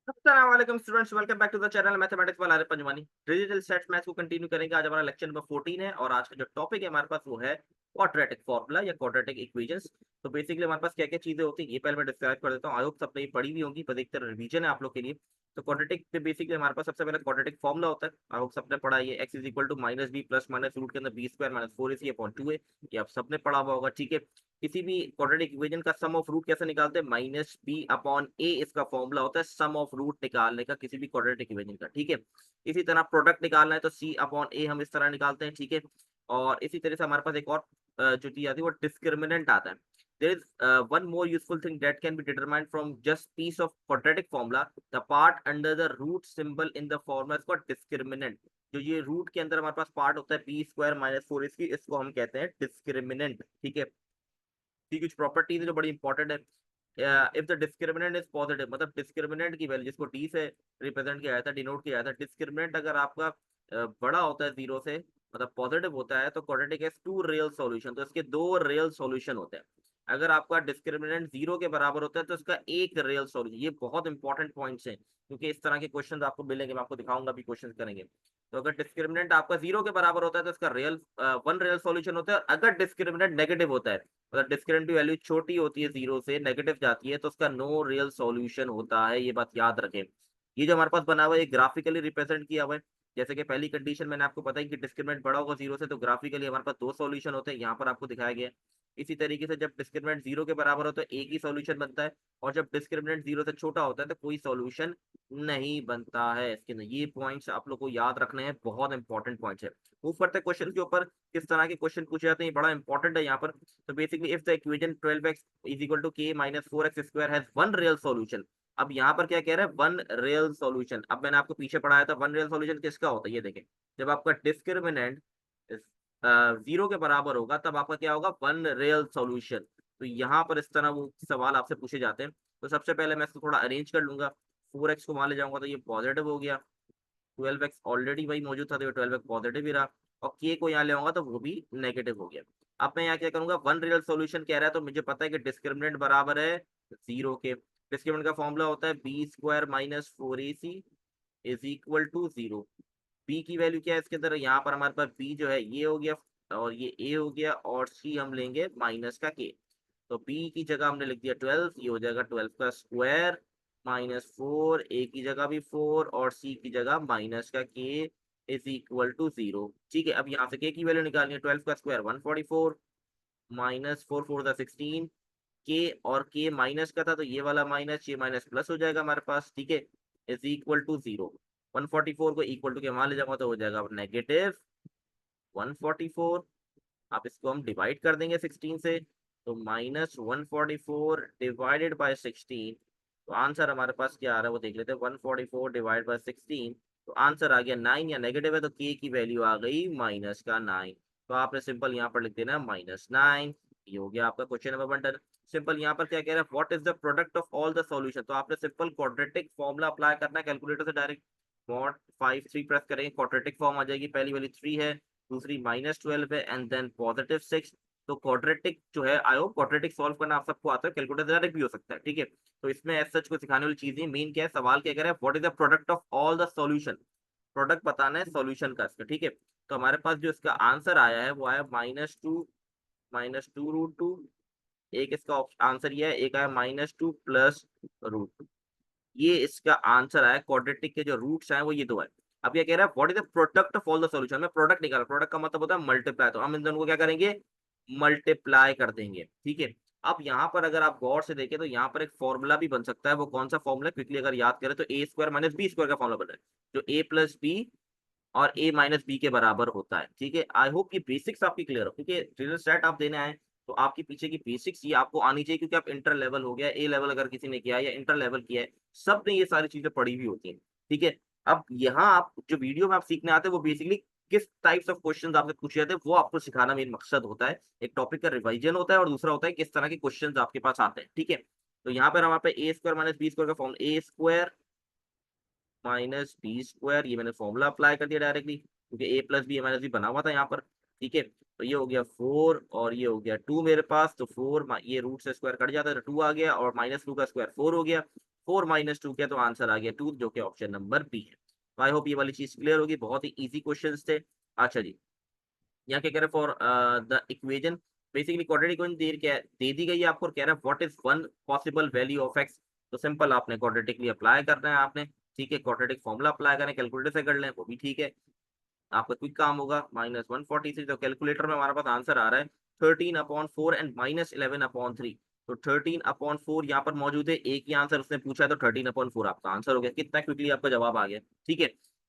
अस्सलाम वालेकुम students, welcome back to the channel mathematics वाला पंजवानी। डिजिटल सेट्स मैथ्स को कंटिन्यू करेंगे। आज हमारा लेक्चर नंबर 14 है और आज का जो टॉपिक है हमारे पास वो है क्वाड्रेटिक फार्मूला या क्वाड्रेटिक इक्वेशंस। तो बेसिकली हमारे पास क्या क्या चीजें होती हैं ये पहले मैं डिस्क्राइब कर देता हूँ। आई होप सबने ये पढ़ी हुई होंगी, बस एक तरह रिवीजन है आप लोग के लिए। तो क्वाड्रेटिक पे बेसिकली हमारे पास सबसे पहले क्वाड्रेटिक फार्मूला होता है। आई होप सबने पढ़ा है, ये x is equal to minus b plus minus root के अंदर b square minus four a c upon two है। ये आप सबने पढ़ा हुआ होगा, ठीक है। किसी भी क्वाड्रेटिक इक्वेशन का सम ऑफ रूट कैसे निकालते हैं? माइनस बी अपॉन ए इसका फॉर्मूला होता है सम ऑफ रूट निकालने का किसी भी क्वाड्रेटिक इक्वेशन का, ठीक है। इसी तरह प्रोडक्ट निकालना है तो सी अपॉन ए हम इस तरह निकालते हैं, ठीक है। और इसी तरह से हमारे पास एक और जो चीज आती है वो डिस्क्रिमिनेंट आता है। there is one more useful thing that can be determined from just piece of quadratic formula. The part under the root symbol in the formula is called discriminant. जो ये रूट के अंदर हमारे पास पार्ट होता है b square minus four इसकी, इसको हम कहते हैं डिस्क्रिमिनेंट, ठीक है। की कुछ प्रॉपर्टीज है जो बड़ी इंपॉर्टेंट है। If the discriminant is positive, मतलब डिस्क्रिमिनेंट की वैल्यू जिसको डी से रिप्रेजेंट किया जाता है, डिनोट किया जाता है, डिस्क्रिमिनेंट अगर आपका बड़ा होता है जीरो से, मतलब पॉजिटिव होता है, तो quadratic has two real solution, तो इसके दो रियल सॉल्यूशन होते हैं। अगर आपका डिस्क्रिमिनेंट जीरो के बराबर होता है तो इसका एक रियल सॉल्यूशन। ये बहुत इंपॉर्टेंट पॉइंट्स हैं क्योंकि इस तरह के क्वेश्चन आपको मिलेंगे, मैं आपको दिखाऊंगा भी क्वेश्चन करेंगे। तो अगर डिस्क्रिमिनेंट आपका जीरो के बराबर होता है तो इसका रियल वन रियल सॉल्यूशन होता है। और अगर डिस्क्रिमिनेंट नेगेटिव होता है, अगर डिस्क्रिमिनेंट की वैल्यू छोटी होती है, जीरो से नेगेटिव जाती है, तो उसका नो रियल सॉल्यूशन होता है। ये बात याद रखें। ये जो हमारे पास बना हुआ है ये ग्राफिकली रिप्रेजेंट किया हुआ है। जैसे कि पहली कंडीशन मैंने आपको बताई कि डिस्क्रिमिनेंट बड़ा होगा जीरो से, तो ग्राफिकली हमारे पास दो सॉल्यूशन होते हैं, यहाँ पर आपको दिखाया गया है। इसी तरीके से जब डिस्क्रिमिनेंट जीरो के बराबर होता है एक ही सॉल्यूशन बनता है, और जब डिस्क्रिमिनेंट जीरो से छोटा होता है तो कोई सॉल्यूशन नहीं बनता है इसके अंदर। ये पॉइंट्स आप लोग को याद रखने हैं, बहुत इंपॉर्टेंट पॉइंट्स है। मूव करते हैं क्वेश्चन के ऊपर, किस तरह के क्वेश्चन पूछे जाते हैं, ये बड़ा इंपॉर्टेंट है यहाँ पर। तो basically if the equation 12x is equal to k minus 4x square has one real solution. अब यहाँ पर क्या कह रहा है? One real solution. अब मैंने आपको पीछे पढ़ाया था वन रियल सॉल्यूशन किसका होता है, ये देखें। जब आपका डिस्क्रिमिनेंट जीरो के बराबर होगा तब आपका क्या होगा? One real solution. तो यहाँ पर इस तरह वो सवाल आपसे पूछे जाते हैं। तो सबसे पहले मैं इसको थोड़ा अरेंज कर लूंगा। 4x को मान ले जाऊंगा तो ये पॉजिटिव हो गया, 12x ऑलरेडी वही मौजूद था तो ये 12x पॉजिटिव ही रहा, और k को यहाँ ले आऊंगा तो वो भी नेगेटिव हो गया। अब मैं यहाँ क्या करूंगा? वन रियल सॉल्यूशन कह रहा है तो मुझे पता है कि डिस्क्रिमिनेंट बराबर है जीरो के। डिस्क्रिमिनेंट का फॉर्मूला होता है b square minus four a c is equal to zero. B की वैल्यू क्या है इसके अंदर? यहाँ पर हमारे पास बी जो है ये हो गया, और ये ए हो गया, और सी हम लेंगे माइनस का के। तो बी की जगह हमने लिख दिया 12, ये हो जाएगा 12 का स्क्वायर माइनस फोर, ए की जगह भी फोर और सी की जगह माइनस का के इज इक्वल टू जीरो, ठीक है। अब यहाँ से के की वैल्यू निकालनी है। 12 का स्क्वायर 144 माइनस फोर फोर का 16, के और के माइनस का था तो ये वाला माइनस, ये माइनस प्लस हो जाएगा हमारे पास, ठीक है। Is equal to zero. 144 को इक्वल टू के मान ले जाऊंगा तो हो जाएगा नेगेटिव 144। आप इसको हम डिवाइड कर देंगे 16 से, तो माइनस 144 डिवाइडेड बाय 16। तो आंसर हमारे पास क्या आ रहा है वो देख लेते हैं। 144 डिवाइड बाय 16, तो आंसर आ गया 9, या नेगेटिव है तो के की वैल्यू आ गई माइनस का 9। तो आपने सिंपल यहाँ पर लिख देना -9। ये हो गया आपका question number one done. Simple यहाँ पर क्या कह रहा है? What is the product of all the solution. तो आपने सिंपल क्वाड्रेटिक फॉर्मूला अप्लाई करना है कैलकुलेटर से डायरेक्ट। मॉड 5 3 प्रेस करेंगे, क्वाड्रेटिक फॉर्म आ जाएगी। पहली वाली 3 है, दूसरी -12 है, एंड देन +6। तो क्वाड्रेटिक जो है, आई होप क्वाड्रेटिक सॉल्व करना आप सबको आता है, कैलकुलेटर डायरेक्ट भी हो सकता है, ठीक है। तो इसमें एज सच को सिखाने वाली चीज नहीं, मेन क्या है, सवाल क्या कह रहा है? What is the product of all the solution. Product बताना है सॉल्यूशन का इसका, ठीक है। तो हमारे पास जो इसका आंसर आया है वो आया -2 एक इसका आंसर ये है, एक आया -2 प्लस रूट। ये इसका आंसर आया। क्वाड्रेटिक के जो रूट्स हैं वो ये दो है। अब ये कह रहा है what is the product of all the solution. में प्रोडक्ट निकाला, प्रोडक्ट का मतलब होता है मल्टीप्लाई, तो हम इन दोनों को क्या करेंगे? मल्टीप्लाई कर देंगे, ठीक है। अब यहाँ पर अगर आप गौर से देखें तो यहाँ पर एक फॉर्मूला भी बन सकता है। वो कौन सा फॉर्मूला? क्विकली अगर याद करें तो ए स्क्वायर माइनस बी स्क्वायर का फॉर्मूला बन रहा है, जो ए प्लस बी और ए माइनस बी के बराबर होता है, ठीक है। आई होप ये बेसिक्स आपकी क्लियर हो, क्योंकि रिजल्ट सेट आप देने आए तो आपके पीछे की बेसिक्स ये आपको आनी चाहिए, क्योंकि आप इंटर लेवल हो गया, ए लेवल अगर किसी ने किया है या इंटर लेवल किया है, सब ने ये सारी चीजें पढ़ी हुई होती हैं, ठीक है। अब यहाँ आप जो वीडियो में आप सीखने आते हैं वो बेसिकली किस टाइप्स ऑफ क्वेश्चंस आपसे पूछे जाते हैं वो आपको सिखाना मेन मकसद होता है। एक टॉपिक का रिवाइजन होता है और दूसरा होता है किस तरह के क्वेश्चंस आपके पास आते हैं, ठीक है। तो यहाँ पर हमारे पास ए स्क्वायर माइनस बी स्क्वायर का फॉर्म, ए स्क्वायर माइनस बी स्क्वायर, ये मैंने फॉर्मूला अप्लाई कर दिया डायरेक्टली, क्योंकि ए प्लस बी माइनस बी बना हुआ था यहाँ पर, ठीक है। तो ये हो गया 4 और ये हो गया 2 मेरे पास, तो 4 ये रूट से स्क्वायर कट जाता है तो 2 आ गया, और -2 का स्क्वायर 4 हो गया। 4 माइनस 2 किया तो आंसर आ गया 2, जो कि ऑप्शन नंबर बी है। तो आई होप ये वाली चीज क्लियर होगी, बहुत ही इजी क्वेश्चंस थे। अच्छा जी, यहाँ क्या कह रहे हैं for the equation, basically quadratic equation दे दी गई है आपको, और कह रहा है what is one possible value of x. तो सिंपल आपने क्वाड्रेटिकली अप्लाई करना है आपने, ठीक है, क्वाड्रेटिक फॉर्मूला अप्लाई करें, कैलकुलेटर से कर लें वो भी ठीक है, आपका क्विक काम होगा। -143, तो कैलकुलेटर में हमारे पास आंसर आ रहा है 13/4 एंड -11/3। तो 13/4 यहाँ पर मौजूद है, एक ही आंसर उसने पूछा है, तो 13/4 आपका आंसर हो गया। कितना क्विकली आपका जवाब आ गया, ठीक है,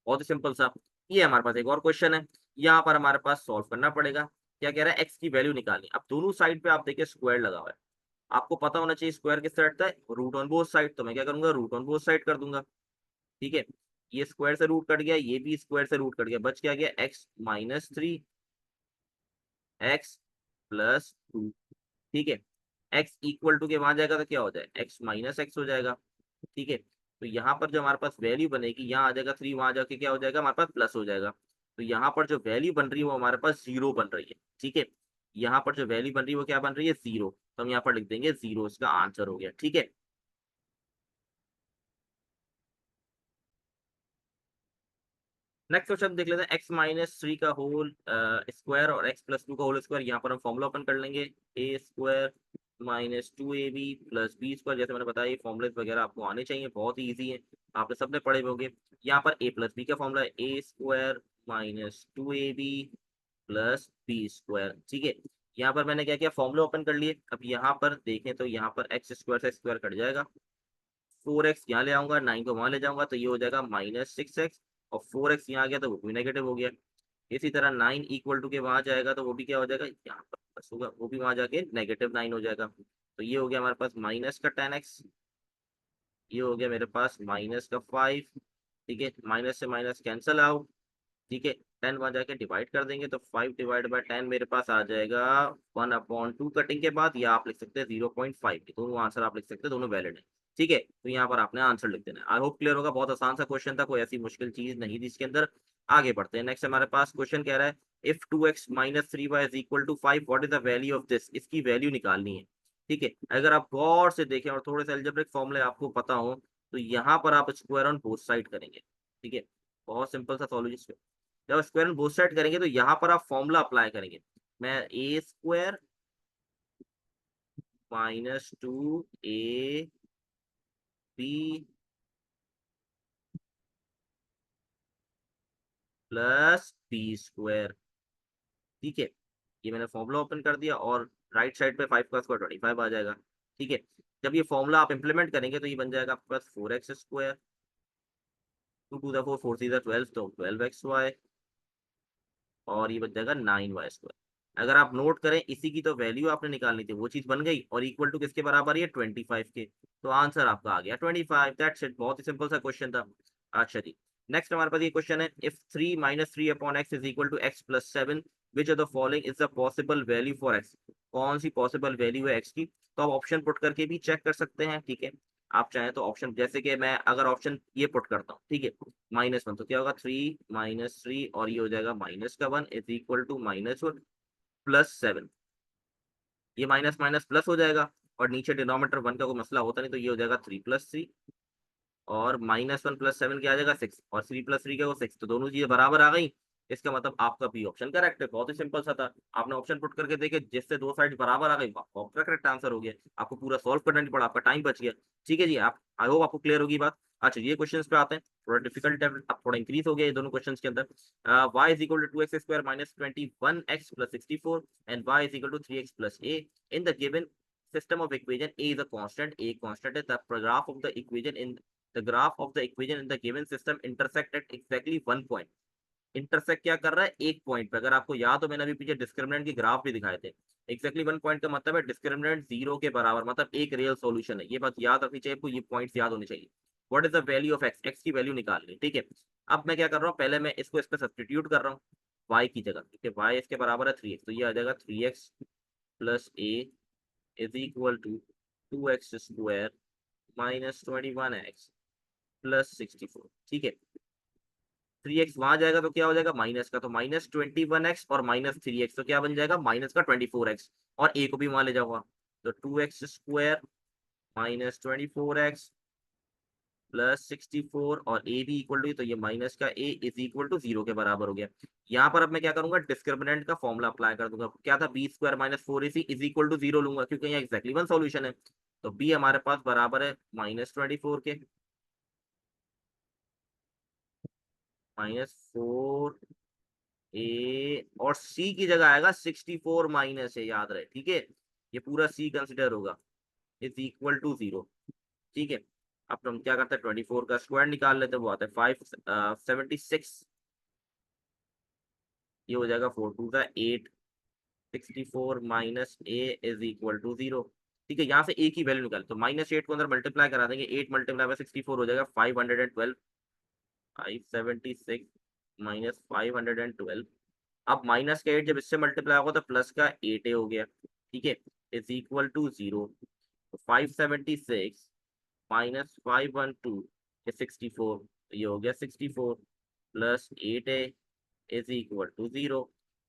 बहुत ही सिंपल सा। ये हमारे पास एक और क्वेश्चन है, यहाँ पर हमारे पास सॉल्व करना पड़ेगा। क्या कह रहा है, एक्स की वैल्यू निकालनी। अब दोनों साइड पे आप देखिए स्क्वायर लगा हुआ है, आपको पता होना चाहिए स्क्वायर किस साइड था, रूट ऑन बोथ साइड। तो मैं क्या करूंगा, रूट ऑन बोथ साइड कर दूंगा, ठीक है। ये स्क्वायर से रूट कट गया, ये भी स्क्वायर से रूट कट गया, बच क्या गया x-3 x+2, ठीक है। x इक्वल टू के वहां जाएगा तो क्या हो जाएगा, x-x हो जाएगा, ठीक है। तो यहाँ पर जो हमारे पास वैल्यू बनेगी, यहाँ आ जाएगा 3, वहां जाके क्या हो जाएगा हमारे पास प्लस हो जाएगा। तो यहाँ पर जो वैल्यू बन रही है वो हमारे पास 0 बन रही है, ठीक है। यहाँ पर जो वैल्यू बन रही है वो क्या बन रही है, 0। तो हम यहाँ पर लिख देंगे 0, इसका आंसर हो गया, ठीक है। नेक्स्ट क्वेश्चन देख लेते हैं, x-3 का होल स्क्वायर और x+2 का होल स्क्वायर। यहाँ पर हम फॉर्मूला ओपन कर लेंगे, a² -2ab + b²। जैसे मैंने बताया, ये फॉर्मूले वगैरह आपको आने चाहिए, बहुत ही ईजी है, आपने सबने पढ़े होंगे। यहाँ पर a+b का फॉर्मूला है a² -2ab + b², ठीक है। यहाँ पर मैंने क्या किया, फॉर्मूला ओपन कर लिए। अब यहाँ पर देखें तो यहाँ पर x² से स्क्वायर कट जाएगा, 4x यहाँ ले आऊंगा, 9 को वहां ले जाऊंगा, तो ये हो जाएगा -6x, और 4x यहाँ आ गया तो वो भी नेगेटिव हो गया। इसी तरह 9 इक्वल टू के वहां जाएगा तो वो भी क्या हो जाएगा, यहाँ पर प्लस होगा, वो भी वहां जाके -9 हो जाएगा। तो ये हो गया हमारे पास माइनस का 10x, ये हो गया मेरे पास -5, ठीक है। माइनस से माइनस कैंसल आउट, ठीक है। 10 वहां जाके डिवाइड कर देंगे तो 5/10 मेरे पास आ जाएगा 1/2 कटिंग के बाद, या आप लिख सकते हैं 0.5। दोनों आंसर आप लिख सकते हैं, दोनों वैलिड है, ठीक है। तो यहाँ पर आपने आंसर लिख देना है। आई होप क्लियर होगा, बहुत आसान सा क्वेश्चन था, कोई ऐसी मुश्किल चीज नहीं थी इसके अंदर। आगे बढ़ते हैं, नेक्स्ट हमारे पास क्वेश्चन कह रहा है, if 2x - 3y is equal to 5, what is the value of this. इसकी वैल्यू निकालनी है, ठीक है। अगर आप गौर से देखें और थोड़े से अलजेब्रिक फॉर्मूले आपको पता हो, तो यहाँ पर आप स्क्वायर ऑन बोथ साइड करेंगे, ठीक है। बहुत सिंपल सा सॉल्यूशन, जब स्क्वायर बोथ साइड करेंगे तो यहाँ पर आप फॉर्मूला अप्लाई करेंगे। मैं a² -2ab + b², ठीक है। ये मैंने फॉर्मूला ओपन कर दिया, और राइट साइड पे 5 का स्क्वायर 25 आ जाएगा, ठीक है। जब ये फॉर्मूला आप इंप्लीमेंट करेंगे तो ये बन जाएगा आपके पास 4x², 2 to the 4, 4×3 = 12, तो 12xy, और ये बच जाएगा 9y²। अगर आप नोट करें, इसी की तो वैल्यू आपने निकालनी थी, वो चीज बन गई, और इक्वल टू किसके बराबर है, 25 के। तो आंसर आपका आ गया 25, दैट्स इट, बहुत ही सिंपल सा क्वेश्चन था। अच्छा जी, नेक्स्ट हमारे पास ये क्वेश्चन है, if 3 - 3/x is equal to x+7, which of the following is the possible value for x। कौन सी पॉसिबल वैल्यू है x की। तो आप ऑप्शन पुट करके भी चेक कर सकते हैं, ठीक है। आप चाहें तो ऑप्शन, जैसे कि मैं अगर ऑप्शन ये पुट करता हूँ, ठीक है, -1, तो क्या होगा 3 - 3, और ये हो जाएगा -1 इज इक्वल टू -1 + 7। ये माइनस माइनस प्लस हो जाएगा, और नीचे डिनोमिनेटर 1 का कोई मसला होता नहीं, तो ये हो जाएगा 3 + 3, और -1 + 7 क्या आ जाएगा 6, और 3 + 3 क्या, वो 6। तो दोनों चीजें बराबर आ गई, इसका मतलब आपका बी ऑप्शन करेक्ट है। बहुत ही सिंपल सा था, आपने ऑप्शन पुट करके देखे, जिससे दो साइड बराबर आ गई, आपका करेक्ट आंसर हो गया। आपको पूरा सॉल्व करना नहीं पड़ा, आपका टाइम बच गया, ठीक है जी। आप, आई होप आपको क्लियर होगी बात। अच्छा, ये क्वेश्चन पे आते हैं, थोड़ा डिफिकल्ट है, अब थोड़ा इंक्रीज हो गया ये दोनों क्वेश्चन के अंदर। y = 2x² - 21x + 64 and y = 3x + a। In the given system of equation, a is a constant, a constant है, the graph of the equation in the graph of the equation in the given system intersect at exactly one point। Intersect क्या कर रहा है, एक point पे। अगर आपको याद हो, मैंने अभी पीछे डिस्क्रिमिनेंट के ग्राफ भी दिखाए थे। एक्जैक्टली वन पॉइंट का मतलब है डिस्क्रिमिनेंट 0 के बराबर, मतलब एक रियल सॉल्यूशन है। ये बात याद रखनी चाहिए आपको, ये पॉइंट्स याद होने चाहिए। What is the value of x, x की वैल्यू निकालनी, ठीक है। अब मैं क्या कर रहा हूँ, पहले मैं इसको इस पे सब्स्टिट्यूट कर रहा हूँ y की जगह, ठीक है। y इसके बराबर है 3x, तो ये आ जाएगा 3x + a is equal to 2x² - 21x + 64, ठीक है। 3x वहां जाएगा तो क्या हो जाएगा माइनस का, तो -21x, और -3x तो क्या बन जाएगा, माइनस का 24x, और a को भी वहां ले जाऊंगा, तो 2x² - 24x प्लस 64 और ए भी इक्वल टू, तो ये माइनस का ए इज इक्वल टू 0 के बराबर हो गया। यहाँ पर अब मैं क्या करूंगा, डिस्क्रिमिनेंट का फॉर्मूला अप्लाई कर दूंगा। क्या था, b square minus 4ac is equal to 0 लूंगा, क्योंकि यहाँ एक्जैक्टली वन सॉल्यूशन है। तो बी हमारे पास बराबर है -24 के, -4 ए, और सी की जगह आएगा 64 माइनस है, याद रहे, ठीक है। ये पूरा सी कंसिडर होगा, इज इक्वल टू 0, ठीक है। अब हम क्या करते हैं, 24 का स्क्वायर निकाल लेते हैं, वो आता है 576। ये हो जाएगा 4 टू का 8, 64 minus a is equal to 0, ठीक है। यहाँ से ए की वैल्यू निकाल, तो -8 को अंदर मल्टीप्लाई करा देंगे, 8 मल्टीप्लाई बाय 64 हो जाएगा 512, 576 माइनस 512। अब माइनस का 8 जब इससे मल्टीप्लाई होगा तो प्लस का 8 हो गया, ठीक है, इज इक्वल टू 0। तो 576 -512 ये 64, ये हो गया 64 प्लस 8 है इज इक्वल टू 0।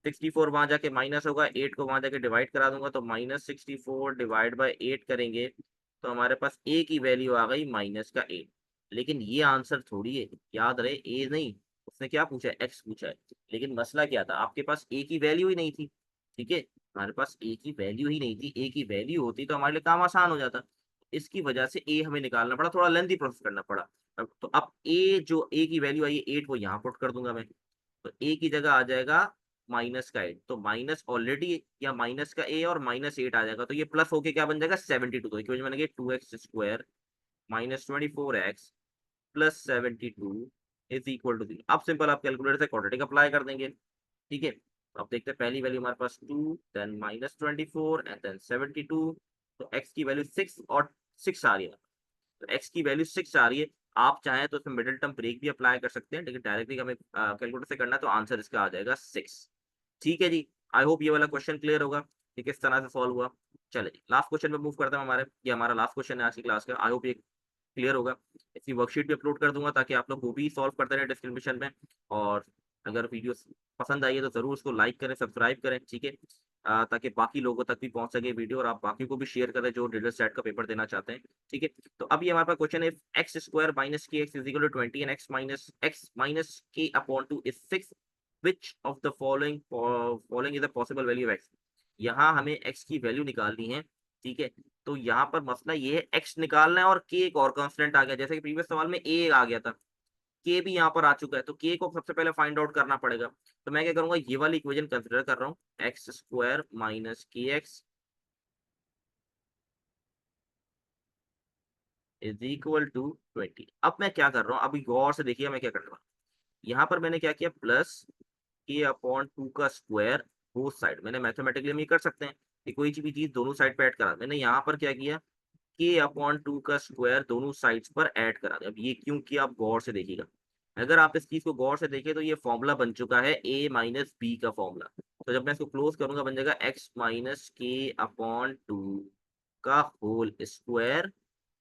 64 वहां जाके माइनस होगा, 8 को वहां जाके डिवाइड करा दूंगा, तो -64 डिवाइड बाय 8 करेंगे तो हमारे पास ए की वैल्यू आ गई -8। लेकिन ये आंसर थोड़ी है, याद रहे, ए नहीं, उसने क्या पूछा है, एक्स पूछा है। लेकिन मसला क्या था, आपके पास ए की वैल्यू ही नहीं थी, ठीक है। हमारे पास ए की वैल्यू ही नहीं थी, ए की वैल्यू होती तो हमारे लिए काम आसान हो जाता। इसकी वजह से ए हमें निकालना पड़ा, थोड़ा लेंथी प्रोसेस करना पड़ा। तो अब ए, जो ए की वैल्यू आई है 8, वो यहाँ पुट कर दूंगा मैं। तो ए की जगह आ जाएगा माइनस का 8, तो माइनस ऑलरेडी, या माइनस का ए और -8 आ जाएगा, तो ये प्लस होके क्या बन जाएगा 72। तो इक्वेशन बनेगी 2x square -24x plus 72 is equal to 0। अब सिंपल आप कैलकुलेटर से क्वाड्रेटिक अप्लाई कर देंगे, ठीक है। तो अब देखते हैं, पहली वैल्यू हमारे पास 2, देन -24 एंड देन 72। तो x की वैल्यू 6 और 6 आ रही है, तो x की वैल्यू 6 आ रही है। आप चाहें तो इसमें मिडिल टर्म ब्रेक भी अप्लाई कर सकते हैं, लेकिन डायरेक्टली हमें कैलकुलेटर से करना है, तो आंसर इसका आ जाएगा 6, ठीक है जी। आई होप ये वाला क्वेश्चन क्लियर होगा कि किस तरह से सॉल्व हुआ। चले जी, लास्ट क्वेश्चन पे मूव करते हैं हमारे, ये हमारा लास्ट क्वेश्चन है आज की क्लास का। आई होप ये क्लियर होगा। इसकी वर्कशीट भी अपलोड कर दूंगा ताकि आप लोग वो भी सॉल्व करते रहे डिस्क्रिप्शन में। और अगर वीडियो पसंद आई है तो जरूर उसको लाइक करें, सब्सक्राइब करें, ठीक है, ताकि बाकी लोगों तक भी पहुंच सके वीडियो, और आप बाकी को भी शेयर करें जो डिटेल सेट का पेपर देना चाहते हैं, ठीक है। तो अब ये हमारे पास क्वेश्चन है, x square minus k x is equal to 20 and x minus k upon 2 is 6, which of the following is a possible value of x. यहाँ हमें एक्स की वैल्यू निकालनी है, ठीक है। तो यहाँ पर मसला ये है, एक्स निकालना है और के एक और कांस्टेंट आ गया, जैसे कि प्रीवियस सवाल में ए आ गया था, के भी यहाँ पर आ चुका है, तो के को सबसे पहले फाइंड आउट करना पड़ेगा। तो मैं क्या करूंगा, ये वाली इक्वेशन कंसिडर कर रहा हूँ, x square minus k x is equal to 20। अब मैं क्या कर रहा हूँ, अभी गौर से देखिए मैं क्या कर रहा हूँ। यहाँ पर मैंने क्या किया, प्लस के अपॉन 2 का स्क्वायर, बोथ साइड मैंने मैथमेटिकली हम ये कर सकते हैं कि कोई भी चीज दोनों साइड पे ऐड करा। मैंने यहाँ पर क्या किया, के अपॉन 2 का स्क्वायर दोनों साइड्स पर ऐड करा दिया। अब ये क्यों किया, आप गौर से देखिएगा। अगर आप इस चीज को गौर से देखें तो ये फॉर्मूला बन चुका है ए माइनस बी का फॉर्मूला। तो जब मैं इसको क्लोज करूंगा बन जाएगा एक्स माइनस के अपॉन 2 का होल स्क्वायर,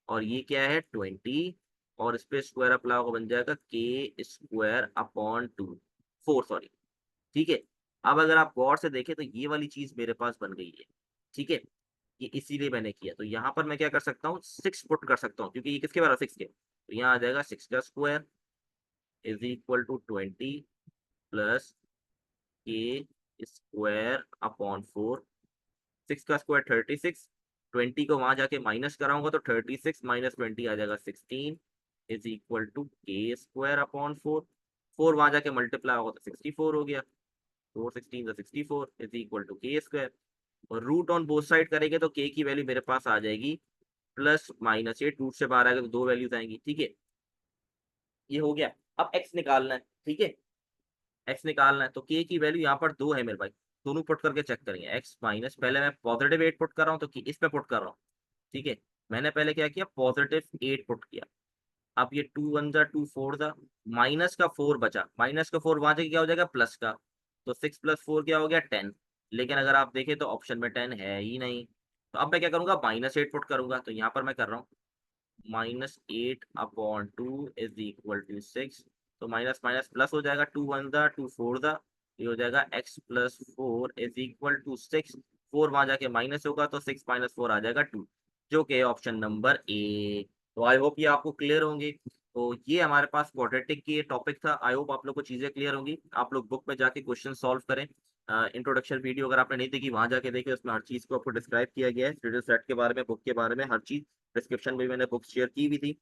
और ये क्या है 20, और इस पे स्क्वायर अप्लाई होगा बन जाएगा के स्क्वायर अपॉन 2, 4 सॉरी, ठीक है। अब अगर आप गौर से देखें तो ये वाली चीज मेरे पास बन गई है, ठीक है। ये इसीलिए मैंने किया। तो यहाँ पर मैं क्या कर सकता हूँ, 6 पुट कर सकता हूँ, क्योंकि ये किसके बराबर 6 के, तो यहाँ आ जाएगा 6 का square is equal to 20 plus k square upon 4। 6 का स्क्वायर 36, 20 को वहां जाके माइनस कराऊंगा तो 36 माइनस 20 आ जाएगा 16 इज इक्वल टू के स्क्वायर अपॉन 4। 4 वहां जाके मल्टीप्लाई होगा तो 64 हो गया, 4 16 64 इज इक्वल टू के स्क्वायर। और रूट ऑन बोथ साइड करेंगे तो के की वैल्यू मेरे पास आ जाएगी प्लस माइनस 8, रूट से बाहर आएगा तो दो वैल्यूज आएंगी, ठीक है। ये हो गया। अब एक्स निकालना है, ठीक है, एक्स निकालना है। तो के की वैल्यू यहाँ पर 2 है मेरे भाई, दोनों पुट करके चेक करेंगे। एक्स माइनस, पहले मैं पॉजिटिव 8 पुट कर रहा हूँ तो इस पे पुट कर रहा हूँ, ठीक है। मैंने पहले क्या किया, पॉजिटिव 8 पुट किया। अब ये 2 1 जा 2 4 जा, माइनस का 4 बचा, माइनस का 4 वहां जाके क्या हो जाएगा प्लस का, तो 6 प्लस 4 क्या हो गया 10। लेकिन अगर आप देखें तो ऑप्शन में 10 है ही नहीं। तो अब मैं क्या करूंगा, -8 पुट करूंगा। तो यहाँ पर मैं कर रहा हूँ -8 अपॉन 2 इज इक्वल टू 6। तो माइनस माइनस प्लस हो जाएगा, 2 1 जा 2 4 जा, ये हो जाएगा x plus 4 is equal to 6। 4 वहां जाके माइनस होगा तो 6 माइनस 4 आ जाएगा 2, जो कि ऑप्शन नंबर ए। तो आई होप ये आपको क्लियर होंगी। तो ये हमारे पास क्वाड्रेटिक की ये टॉपिक था। आई होप आप लोग को चीज़ें क्लियर होंगी। आप लोग बुक में जाके क्वेश्चन सॉल्व करें। इंट्रोडक्शन वीडियो अगर आपने नहीं देखी वहाँ जाके देखिए, उसमें हर चीज़ को आपको डिस्क्राइब किया गया है। रेडियल सेट के बारे में, बुक के बारे में, हर चीज़ डिस्क्रिप्शन में भी मैंने बुक्स शेयर की हुई थी।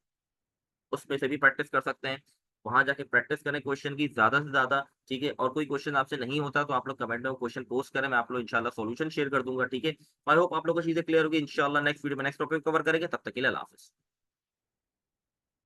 उसमें से भी प्रैक्टिस कर सकते हैं। वहाँ जाके प्रैक्टिस करें क्वेश्चन की ज़्यादा से ज़्यादा, ठीक है? और कोई क्वेश्चन आपसे नहीं होता तो आप लोग कमेंट में वो क्वेश्चन पोस्ट करें, मैं आप लोग इंशाल्लाह सॉल्यूशन शेयर कर दूँगा, ठीक है? आई होप आप लोगों को चीज़ें क्लियर होगी। इंशाल्लाह नेक्स्ट वीडियो में नेक्स्ट टॉपिक कवर करेंगे। तब तक के लिए अल्लाह हाफ़िज़।